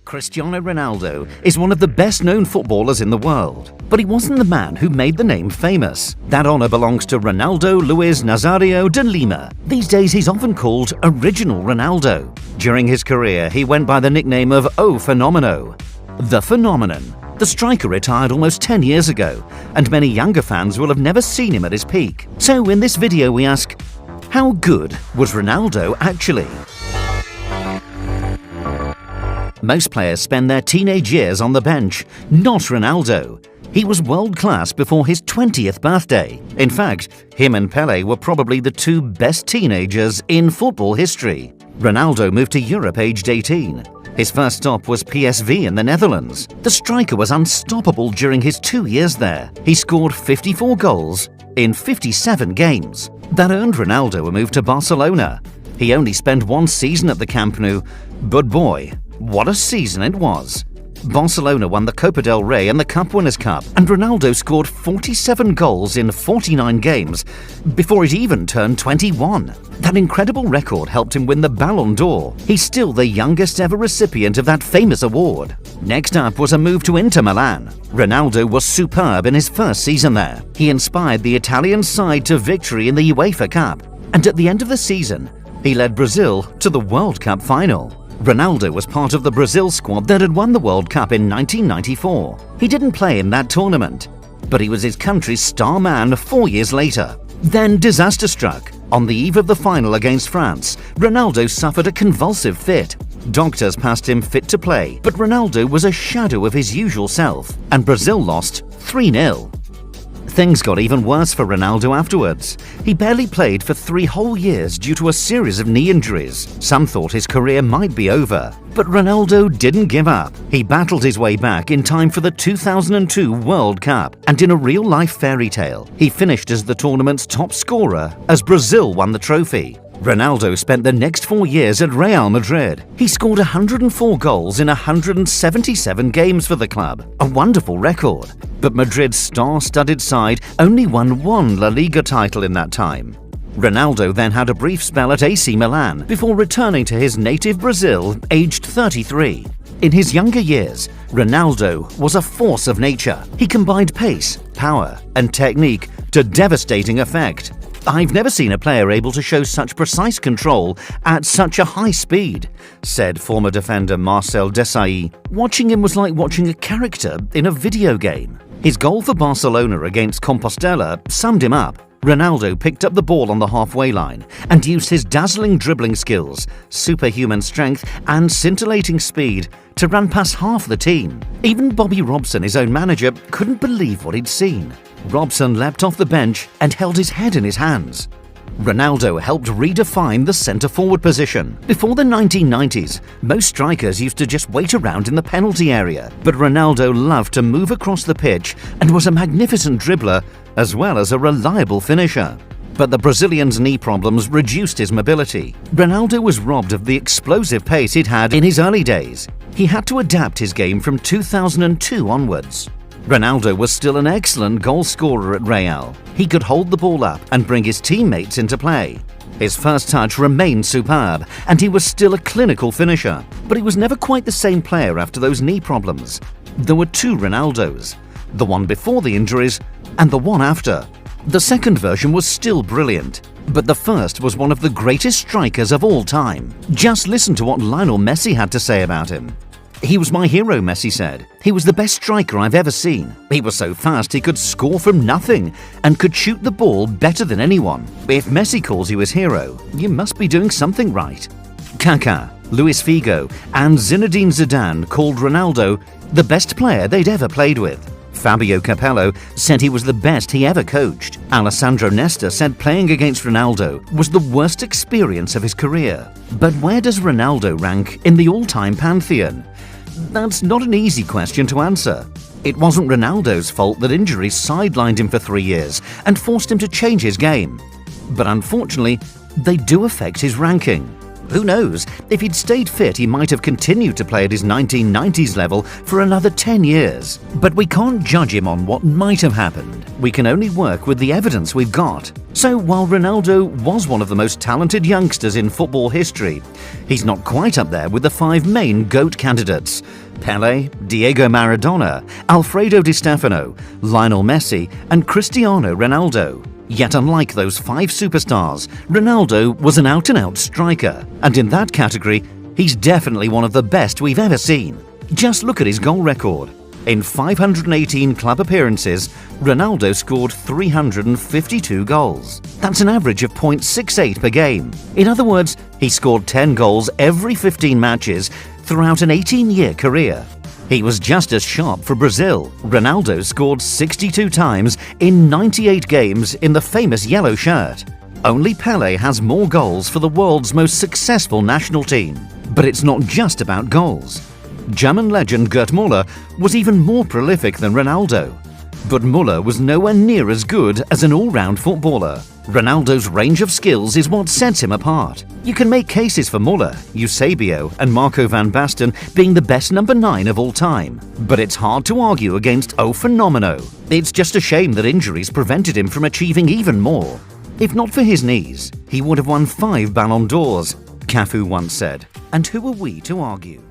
Cristiano Ronaldo is one of the best-known footballers in the world, but he wasn't the man who made the name famous. That honor belongs to Ronaldo Luis Nazario de Lima. These days he's often called Original Ronaldo. During his career, he went by the nickname of O Fenomeno. The Phenomenon. The striker retired almost 10 years ago, and many younger fans will have never seen him at his peak. So in this video we ask, how good was Ronaldo actually? Most players spend their teenage years on the bench, not Ronaldo. He was world-class before his 20th birthday. In fact, him and Pelé were probably the two best teenagers in football history. Ronaldo moved to Europe aged 18. His first stop was PSV in the Netherlands. The striker was unstoppable during his 2 years there. He scored 54 goals in 57 games. That earned Ronaldo a move to Barcelona. He only spent one season at the Camp Nou, but boy, what a season it was. Barcelona won the Copa del Rey and the Cup Winners' Cup, and Ronaldo scored 47 goals in 49 games before it even turned 21. That incredible record helped him win the Ballon d'Or. He's still the youngest ever recipient of that famous award. Next up was a move to Inter Milan. Ronaldo was superb in his first season there. He inspired the Italian side to victory in the UEFA Cup, and at the end of the season, he led Brazil to the World Cup final. Ronaldo was part of the Brazil squad that had won the World Cup in 1994. He didn't play in that tournament, but he was his country's star man 4 years later. Then disaster struck. On the eve of the final against France, Ronaldo suffered a convulsive fit. Doctors passed him fit to play, but Ronaldo was a shadow of his usual self, and Brazil lost 3-0. Things got even worse for Ronaldo afterwards. He barely played for 3 whole years due to a series of knee injuries. Some thought his career might be over, but Ronaldo didn't give up. He battled his way back in time for the 2002 World Cup, and in a real-life fairy tale, he finished as the tournament's top scorer as Brazil won the trophy. Ronaldo spent the next 4 years at Real Madrid. He scored 104 goals in 177 games for the club, a wonderful record. But Madrid's star-studded side only won 1 La Liga title in that time. Ronaldo then had a brief spell at AC Milan before returning to his native Brazil, aged 33. In his younger years, Ronaldo was a force of nature. He combined pace, power, and technique to devastating effect. "I've never seen a player able to show such precise control at such a high speed," said former defender Marcel Desailly. "Watching him was like watching a character in a video game." His goal for Barcelona against Compostela summed him up. Ronaldo picked up the ball on the halfway line and used his dazzling dribbling skills, superhuman strength, and scintillating speed to run past half the team. Even Bobby Robson, his own manager, couldn't believe what he'd seen. Robson leapt off the bench and held his head in his hands. Ronaldo helped redefine the centre-forward position. Before the 1990s, most strikers used to just wait around in the penalty area, but Ronaldo loved to move across the pitch and was a magnificent dribbler as well as a reliable finisher. But the Brazilian's knee problems reduced his mobility. Ronaldo was robbed of the explosive pace he'd had in his early days. He had to adapt his game from 2002 onwards. Ronaldo was still an excellent goal scorer at Real. He could hold the ball up and bring his teammates into play. His first touch remained superb, and he was still a clinical finisher. But he was never quite the same player after those knee problems. There were 2 Ronaldos, the one before the injuries and the one after. The second version was still brilliant, but the first was one of the greatest strikers of all time. Just listen to what Lionel Messi had to say about him. "He was my hero," Messi said. "He was the best striker I've ever seen. He was so fast he could score from nothing and could shoot the ball better than anyone. If Messi calls you his hero, you must be doing something right." Kaká, Luis Figo, and Zinedine Zidane called Ronaldo the best player they'd ever played with. Fabio Capello said he was the best he ever coached. Alessandro Nesta said playing against Ronaldo was the worst experience of his career. But where does Ronaldo rank in the all-time pantheon? That's not an easy question to answer. It wasn't Ronaldo's fault that injuries sidelined him for 3 years and forced him to change his game. But unfortunately, they do affect his ranking. Who knows, if he'd stayed fit he might have continued to play at his 1990s level for another 10 years. But we can't judge him on what might have happened. We can only work with the evidence we've got. So while Ronaldo was one of the most talented youngsters in football history, he's not quite up there with the 5 main GOAT candidates: Pelé, Diego Maradona, Alfredo Di Stefano, Lionel Messi and Cristiano Ronaldo. Yet unlike those 5 superstars, Ronaldo was an out-and-out striker, and in that category, he's definitely one of the best we've ever seen. Just look at his goal record. In 518 club appearances, Ronaldo scored 352 goals. That's an average of 0.68 per game. In other words, he scored 10 goals every 15 matches throughout an 18-year career. He was just as sharp for Brazil. Ronaldo scored 62 times in 98 games in the famous yellow shirt. Only Pelé has more goals for the world's most successful national team. But it's not just about goals. German legend Gerd Müller was even more prolific than Ronaldo. But Müller was nowhere near as good as an all-round footballer. Ronaldo's range of skills is what sets him apart. You can make cases for Müller, Eusebio and Marco van Basten being the best number 9 of all time. But it's hard to argue against O Fenomeno. It's just a shame that injuries prevented him from achieving even more. If not for his knees, he would have won 5 Ballon d'Ors, Cafu once said. And who are we to argue?